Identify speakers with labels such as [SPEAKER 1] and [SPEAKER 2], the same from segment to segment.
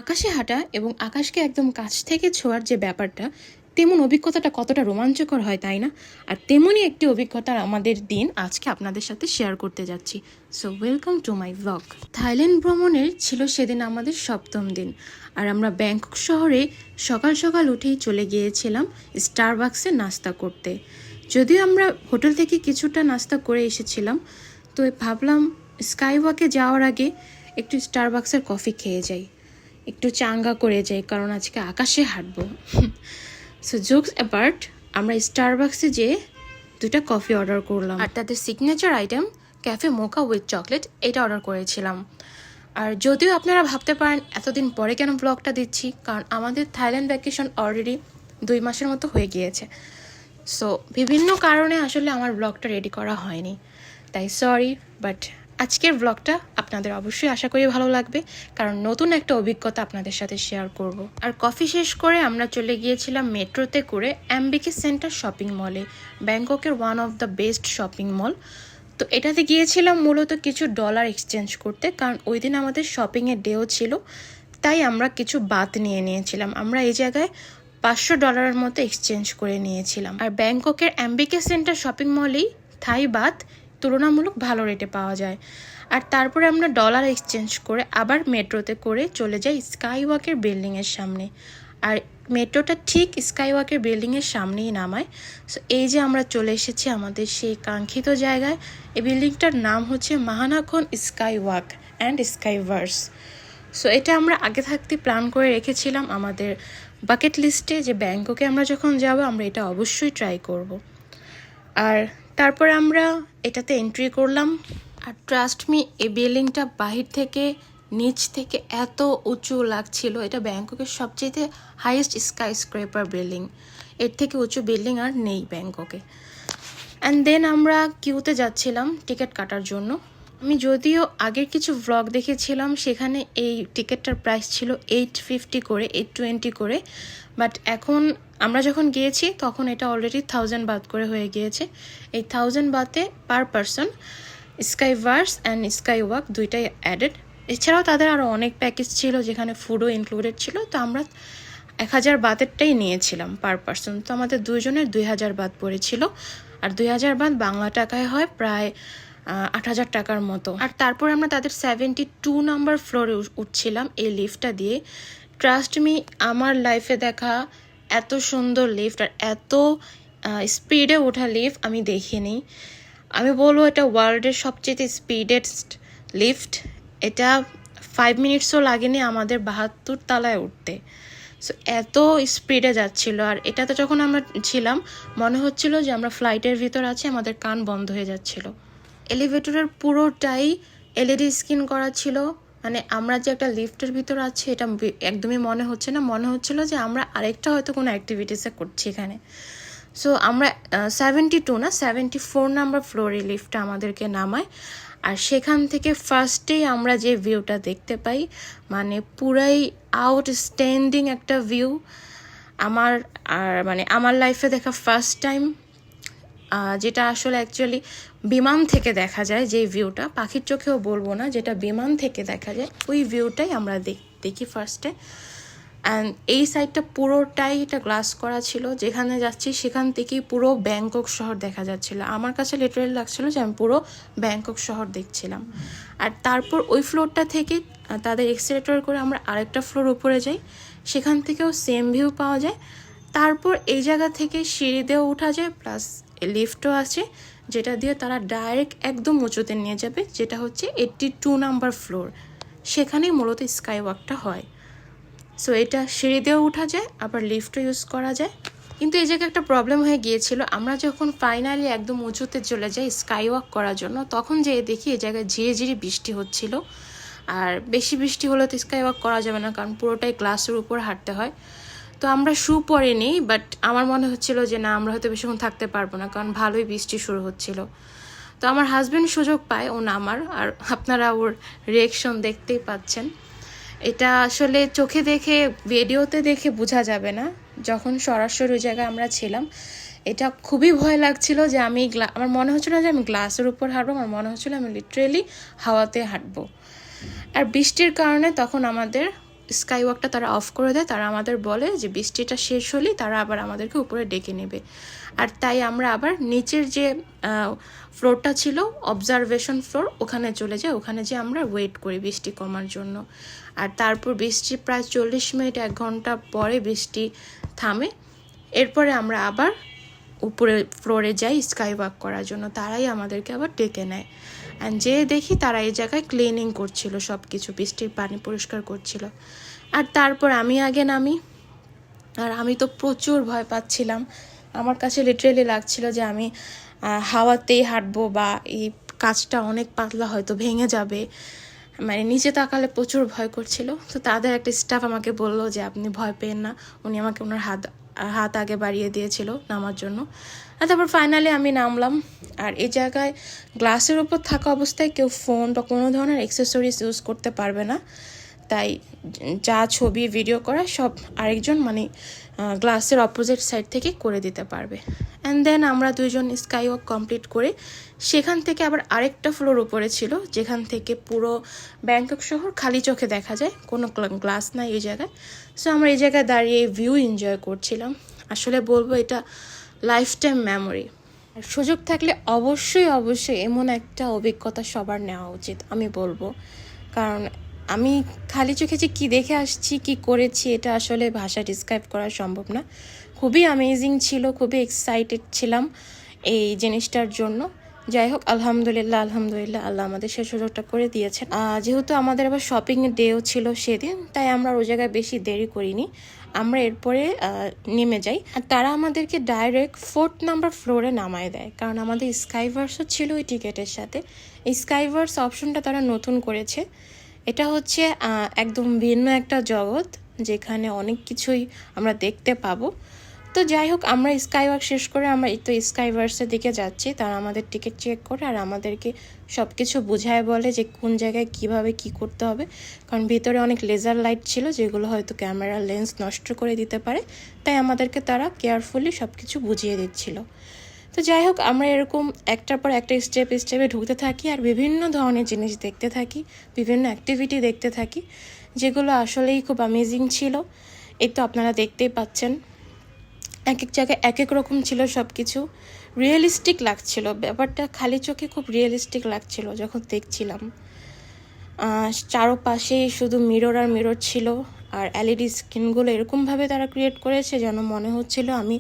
[SPEAKER 1] আকাশে হাঁটা এবং আকাশকে একদম কাছ থেকে ছোঁয়ার যে ব্যাপারটা, তেমন অভিজ্ঞতাটা কতটা রোমাঞ্চকর হয়, তাই না? আর তেমনই একটি অভিজ্ঞতার আমাদের দিন আজকে আপনাদের সাথে শেয়ার করতে যাচ্ছি। So welcome to my blog. Thailand ভ্রমণের ছিল সেদিন আমাদের 7ম দিন, আর আমরা ব্যাংকক শহরে সকাল সকাল উঠেই চলে গিয়েছিলাম স্টারবাক্সে নাস্তা করতে। যদিও আমরা হোটেল থেকে কিছুটা নাস্তা করে এসেছিলাম, তো ভাবলাম স্কাইওয়াকে যাওয়ার আগে একটু স্টারবাক্সের কফি খেয়ে যাই, একটু চাঙ্গা করে যাই, কারণ আজকে আকাশে হাঁটবো। সো জোকস অ্যাপার্ট, আমরা স্টারবাক্সে যেয়ে 2টা কফি অর্ডার করলাম, আর তাদের signature item cafe mocha with chocolate এটা অর্ডার করেছিলাম। আর যদিও আপনারা ভাবতে পারেন এতদিন পরে কেন ব্লগটা দিচ্ছি, কারণ আমাদের থাইল্যান্ড ভ্যাকেশন অলরেডি 2 মাসের মতো হয়ে গিয়েছে। সো বিভিন্ন কারণে আসলে আমার ব্লগটা রেডি করা হয়নি, তাই সরি। বাট আজকের ব্লগটা আপনাদের অবশ্যই আশা করি ভালো লাগবে, কারণ নতুন একটা অভিজ্ঞতা আপনাদের সাথে শেয়ার করব। আর কফি শেষ করে আমরা চলে গিয়েছিলাম মেট্রোতে করে এমবিকে সেন্টার শপিং মলে, ব্যাংককের one of the best shopping mall. তো এটাতে গিয়েছিলাম মূলত কিছু ডলার এক্সচেঞ্জ করতে, কারণ ওই দিন আমাদের শপিংয়ের ডেও ছিল, তাই আমরা কিছু বাত নিয়ে নিয়েছিলাম। আমরা এই জায়গায় $500 মতো এক্সচেঞ্জ করে নিয়েছিলাম। আর ব্যাংককের এমবিকে সেন্টার শপিং মলেই থাই বাত তুলনামূলক ভালো রেটে পাওয়া যায়। আর তারপরে আমরা ডলার এক্সচেঞ্জ করে আবার মেট্রোতে করে চলে যাই স্কাইওয়াকের বিল্ডিংয়ের সামনে। আর মেট্রোটা ঠিক স্কাইওয়াকের বিল্ডিংয়ের সামনেই নামায়। সো এই যে আমরা চলে এসেছি আমাদের সেই কাঙ্ক্ষিত জায়গায়। এই বিল্ডিংটার নাম হচ্ছে মহানাখন স্কাইওয়াক অ্যান্ড স্কাইভার্স। সো এটা আমরা আগে থাকতে প্ল্যান করে রেখেছিলাম আমাদের বাকেট লিস্টে, যে ব্যাংককে আমরা যখন যাব আমরা এটা অবশ্যই ট্রাই করব। আর তারপরে আমরা এটাতে এন্ট্রি করলাম। আর ট্রাস্ট মি, এই বিল্ডিংটা বাহির থেকে নিচ থেকে এত উঁচু লাগছিল। এটা ব্যাংককের সবচেয়ে হাইয়েস্ট স্কাই স্ক্রেপার বিল্ডিং, এর থেকে উঁচু বিল্ডিং আর নেই ব্যাংককে। অ্যান্ড দেন আমরা কিউতে যাচ্ছিলাম টিকিট কাটার জন্য। আমি যদিও আগের কিছু ভ্লগ দেখেছিলাম, সেখানে এই টিকিটটার প্রাইস ছিল $850 করে, $820 করে। বাট এখন আমরা যখন গিয়েছি তখন এটা অলরেডি 1000 বাত করে হয়ে গিয়েছে। এই 1000 বাতে পার পারসন স্কাইভার্স অ্যান্ড স্কাইওয়াক দুইটাই অ্যাডেড। এছাড়াও তাদের আরও অনেক প্যাকেজ ছিল যেখানে ফুডও ইনক্লুডেড ছিল। তো আমরা 1000 বাতেরটাই নিয়েছিলাম পার পারসন। তো আমাদের দুজনের 2000 বাত পড়েছিল। আর 2000 বাত বাংলা টাকায় হয় প্রায় 8000 টাকার মতো। আর তারপর আমরা তাদের 72 নম্বর ফ্লোরে উঠছিলাম এই লিফটটা দিয়ে। ট্রাস্ট মি, আমার লাইফে দেখা এত সুন্দর লিফট আর এত স্পিডে ওঠা লিফট আমি দেখিনি। আমি বলবো এটা ওয়ার্ল্ডের সবচেয়ে স্পিডেস্ট লিফট। এটা 5 মিনিটসও লাগেনি আমাদের 72 তলায় উঠতে। সো এত স্পিডে যাচ্ছিল। আর এটাতে যখন আমরা ছিলাম মনে হচ্ছিল যে আমরা ফ্লাইটের ভিতর আছি, আমাদের কান বন্ধ হয়ে যাচ্ছিল। এলিভেটরের পুরোটাই এলইডি স্ক্রিন করা ছিল, মানে আমরা যে একটা লিফটের ভিতর আছি এটা একদমই মনে হচ্ছে না। মনে হচ্ছিল যে আমরা আরেকটা হয়তো কোনো অ্যাক্টিভিটিসে করছি এখানে। সো আমরা 74 নাম্বার ফ্লোরে লিফটটা আমাদেরকে নামায়। আর সেখান থেকে ফার্স্টেই আমরা যে ভিউটা দেখতে পাই, মানে পুরাই আউটস্ট্যান্ডিং একটা ভিউ। আমার লাইফে দেখা ফার্স্ট টাইম, যেটা আসলে অ্যাকচুয়ালি বিমান থেকে দেখা যায়, যে ভিউটা পাখির চোখেও বলবো না, যেটা বিমান থেকে দেখা যায় ওই ভিউটাই আমরা দেখি ফার্স্টে। অ্যান্ড এই সাইডটা পুরোটাই এটা গ্লাস করা ছিল। যেখানে যাচ্ছি সেখান থেকেই পুরো ব্যাংকক শহর দেখা যাচ্ছিল। আমার কাছে লিটারেলি লাগছিল যে আমি পুরো ব্যাংকক শহর দেখছিলাম। আর তারপর ওই ফ্লোরটা থেকে তাদের এক্সেলেটর করে আমরা আরেকটা ফ্লোর উপরে যাই, সেখান থেকেও সেম ভিউ পাওয়া যায়। তারপর এই জায়গা থেকে সিঁড়ি দিয়েও ওঠা যায়, প্লাস লিফটও আছে যেটা দিয়ে তারা ডাইরেক্ট একদম উঁচুতে নিয়ে যাবে, যেটা হচ্ছে 82 নাম্বার ফ্লোর। সেখানেই মূলত স্কাই ওয়াকটা হয়। সো এটা সিঁড়ি দিয়েও ওঠা যায়, আবার লিফটও ইউজ করা যায়। কিন্তু এই জায়গায় একটা প্রবলেম হয়ে গিয়েছিল। আমরা যখন ফাইনালি একদম উঁচুতে চলে যাই স্কাই ওয়াক করার জন্য, তখন যেয়ে দেখি এই জায়গায় ঝিরিঝিরি বৃষ্টি হচ্ছিল। আর বেশি বৃষ্টি হলে তো স্কাই ওয়াক করা যাবে না, কারণ পুরোটাই গ্লাসের উপর হাঁটতে হয়। তো আমরা শু পরিনি, বাট আমার মনে হচ্ছিল যে না, আমরা হয়তো বেশিক্ষণ থাকতে পারবো না, কারণ ভালোই বৃষ্টি শুরু হচ্ছিল। তো আমার হাজব্যান্ড সুযোগ পায় ও নামার, আর আপনারা ওর রিয়েকশন দেখতেই পাচ্ছেন। এটা আসলে চোখে দেখে ভিডিওতে দেখে বোঝা যাবে না, যখন সরাসরি ওই জায়গায় আমরা ছিলাম এটা খুবই ভয় লাগছিল যে আমার মনে হচ্ছিল যে আমি গ্লাসের উপর হাঁটবো, আমার মনে হচ্ছিল আমি লিটারেলি হাওয়াতে হাঁটবো। আর বৃষ্টির কারণে তখন আমাদের স্কাই ওয়াকটা তারা অফ করে দেয়, তারা আমাদের বলে যে বৃষ্টিটা শেষ হলেই তারা আবার আমাদেরকে উপরে ডেকে নেবে। আর তাই আমরা আবার নিচের যে ফ্লোরটা ছিল অবজারভেশন ফ্লোর, ওখানে চলে যাই, ওখানে যে আমরা ওয়েট করি বৃষ্টি কমার জন্য। আর তারপর বৃষ্টি প্রায় 40 মিনিট 1 ঘন্টা পরে বৃষ্টি থামে। এরপরে আমরা আবার উপরে ফ্লোরে যাই স্কাই ওয়াক করার জন্য, তারাই আমাদেরকে আবার ডেকে নেয়। অ্যান্ড যে দেখি তারা এই জায়গায় ক্লিনিং করছিল, সব কিছু বৃষ্টির পানি পরিষ্কার করছিল। আর তারপর আমি আগে নামি, আর আমি তো প্রচুর ভয় পাচ্ছিলাম। আমার কাছে লিটারেলি লাগছিল যে আমি হাওয়াতেই হাঁটবো, বা এই কাজটা অনেক পাতলা, হয়তো ভেঙে যাবে, মানে নিচে তাকালে প্রচুর ভয় করছিল। তো তাদের একটা স্টাফ আমাকে বললো যে আপনি ভয় পেন না, উনি আমাকে ওনার হাত আগে বাড়িয়ে দিয়েছিল নামার জন্য। আর তারপর ফাইনালি আমি নামলাম। আর এই জায়গায় গ্লাসের উপর থাকা অবস্থায় কেউ ফোন বা কোনো ধরনের অ্যাক্সেসরিজ ইউজ করতে পারবে না, তাই যা ছবি ভিডিও করা সব আরেকজন মানে গ্লাসের অপোজিট সাইড থেকে করে দিতে পারবে। অ্যান্ড দেন আমরা দুইজন স্কাই ওয়াক কমপ্লিট করে সেখান থেকে আবার আরেকটা ফ্লোর উপরে ছিল, যেখান থেকে পুরো ব্যাংকক শহর খালি চোখে দেখা যায়, কোনো গ্লাস নাই এই জায়গায়। সো আমরা এই জায়গায় দাঁড়িয়ে ভিউ এনজয় করছিলাম। আসলে বলবো এটা লাইফ টাইম মেমোরি। আর সুযোগ থাকলে অবশ্যই অবশ্যই এমন একটা অভিজ্ঞতা সবার নেওয়া উচিত আমি বলবো, কারণ আমি খালি চোখে যে কী দেখে আসছি, কি করেছি, এটা আসলে ভাষা ডিসক্রাইব করা সম্ভব না। খুবই অ্যামেজিং ছিল, খুবই এক্সাইটেড ছিলাম এই জিনিসটার জন্য। যাই হোক, আলহামদুলিল্লাহ আলহামদুলিল্লাহ, আল্লাহ আমাদের সে সুযোগটা করে দিয়েছেন। যেহেতু আমাদের আবার শপিং ডেও ছিল সেদিন, তাই আমরা ওই জায়গায় বেশি দেরি করিনি, আমরা এরপরে নেমে যাই। আর তারা আমাদেরকে ডাইরেক্ট 4th নাম্বার ফ্লোরে নামায় দেয়, কারণ আমাদের স্কাইভার্সও ছিল ওই টিকিটের সাথে। এই স্কাইভার্স অপশনটা তারা নতুন করেছে। এটা হচ্ছে একদম ভিন্ন একটা জগৎ, যেখানে অনেক কিছুই আমরা দেখতে পাবো। তো যাই হোক, আমরা স্কাই ওয়াক শেষ করে আমরা এই তো স্কাইভার্সের দিকে যাচ্ছি। তারা আমাদের টিকিট চেক করে আর আমাদেরকে সব কিছু বুঝায় বলে যে কোন জায়গায় কিভাবে কি করতে হবে, কারণ ভিতরে অনেক লেজার লাইট ছিল যেগুলো হয়তো ক্যামেরার লেন্স নষ্ট করে দিতে পারে, তাই আমাদেরকে তারা কেয়ারফুলি সব কিছু বুঝিয়ে দিচ্ছিল। তো যাই হোক, আমরা এরকম একটার পর একটা স্টেপে ঢুকতে থাকি আর বিভিন্ন ধরনের জিনিস দেখতে থাকি, বিভিন্ন অ্যাক্টিভিটি দেখতে থাকি, যেগুলো আসলেই খুব অ্যামেজিং ছিল। এই তো আপনারা দেখতেই পাচ্ছেন, এক এক জায়গায় এক এক রকম ছিল, সব কিছু রিয়েলিস্টিক লাগছিল। ব্যাপারটা খালি চোখে খুব রিয়েলিস্টিক লাগছিল যখন দেখছিলাম। চারপাশেই শুধু মিরর আর মিরর ছিল, আর এলইডি স্ক্রিনগুলো এরকমভাবে তারা ক্রিয়েট করেছে যেন মনে হচ্ছিল আমি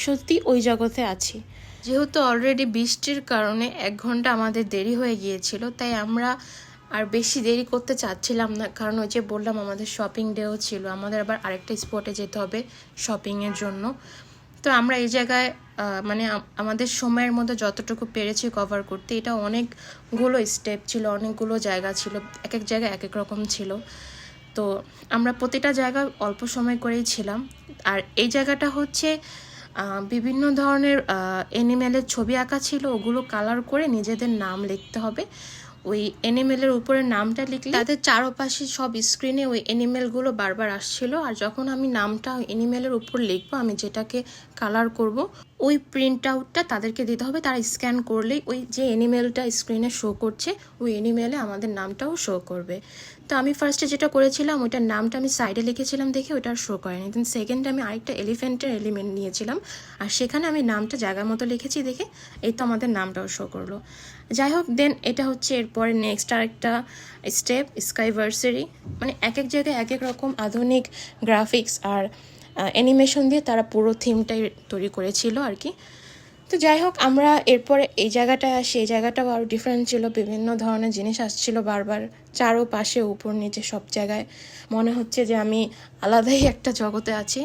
[SPEAKER 1] সত্যি ওই জগতে আছি। যেহেতু অলরেডি বৃষ্টির কারণে 1 ঘন্টা আমাদের দেরি হয়ে গিয়েছিল, তাই আমরা আর বেশি দেরি করতে চাচ্ছিলাম না, কারণ ওই যে বললাম আমাদের শপিং ডেও ছিল, আমাদের আবার আরেকটা স্পটে যেতে হবে শপিংয়ের জন্য। তো আমরা এই জায়গায় মানে আমাদের সময়ের মধ্যে যতটুকু পেরেছি কভার করতে। এটা অনেকগুলো স্টেপ ছিল, অনেকগুলো জায়গা ছিল, এক এক জায়গায় এক এক রকম ছিল। তো আমরা প্রতিটা জায়গায় অল্প সময় করেই ছিলাম। আর এই জায়গাটা হচ্ছে বিভিন্ন ধরনের অ্যানিমেলের ছবি আঁকা ছিল, ওগুলো কালার করে নিজেদের নাম লিখতে হবে। ওই অ্যানিমেলের উপরে নামটা লিখলে তাদের চারপাশে সব স্ক্রিনে ওই অ্যানিমেলগুলো বারবার আসছিল। আর যখন আমি নামটা ওই অ্যানিমেলের উপর লিখবো, আমি যেটাকে কালার করব, ওই প্রিন্ট আউটটা তাদেরকে দিতে হবে। তারা স্ক্যান করলেই ওই যে অ্যানিমেলটা স্ক্রিনে শো করছে, ওই অ্যানিমেলে আমাদের নামটাও শো করবে। তো আমি ফার্স্টে যেটা করেছিলাম, ওইটার নামটা আমি সাইডে লিখেছিলাম দেখে ওইটা শো করেনি। দেন সেকেন্ডে আমি আরেকটা এলিফেন্টের এলিমেন্ট নিয়েছিলাম, আর সেখানে আমি নামটা জায়গার মতো লিখেছি দেখে এই তো আমাদের নামটাও শো করলো। যাই হোক, দেন এটা হচ্ছে এরপরে নেক্সট আরেকটা স্টেপ স্কাইভার্সারি। মানে এক এক জায়গায় এক এক রকম আধুনিক গ্রাফিক্স আর অ্যানিমেশন দিয়ে তারা পুরো থিমটাই তৈরি করেছিল আর কি। তো যাই হোক, আমরা এরপরে এই জায়গাটায় আসি। এই জায়গাটাও আরও ডিফারেন্ট ছিল, বিভিন্ন ধরনের জিনিস আসছিল বারবার, চারোপাশে উপর নিচে সব জায়গায় মনে হচ্ছে যে আমি আলাদাই একটা জগতে আছি।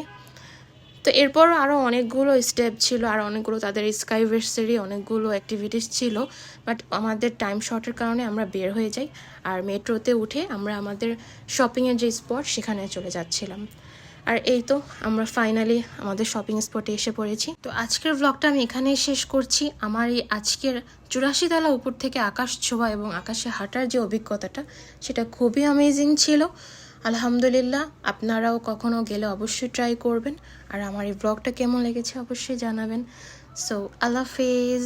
[SPEAKER 1] তো এরপরও আরও অনেকগুলো স্টেপ ছিল, আর অনেকগুলো তাদের স্কাইভার্সারি অনেকগুলো অ্যাক্টিভিটিস ছিল, বাট আমাদের টাইম শর্টের কারণে আমরা বের হয়ে যাই। আর মেট্রোতে উঠে আমরা আমাদের শপিংয়ের যে স্পট সেখানে চলে যাচ্ছিলাম। আর এই তো আমরা ফাইনালি আমাদের শপিং স্পটে এসে পড়েছি। তো আজকের ব্লগটা আমি এখানেই শেষ করছি। আমার এই আজকের 84 তলা উপর থেকে আকাশ ছোঁয়া এবং আকাশে হাঁটার যে অভিজ্ঞতাটা, সেটা খুবই অ্যামেজিং ছিল। আলহামদুলিল্লাহ, আপনারাও কখনো গেলে অবশ্যই ট্রাই করবেন। আর আমার এই ব্লগটা কেমন লেগেছে অবশ্যই জানাবেন। সো আল্লাহ হাফেজ।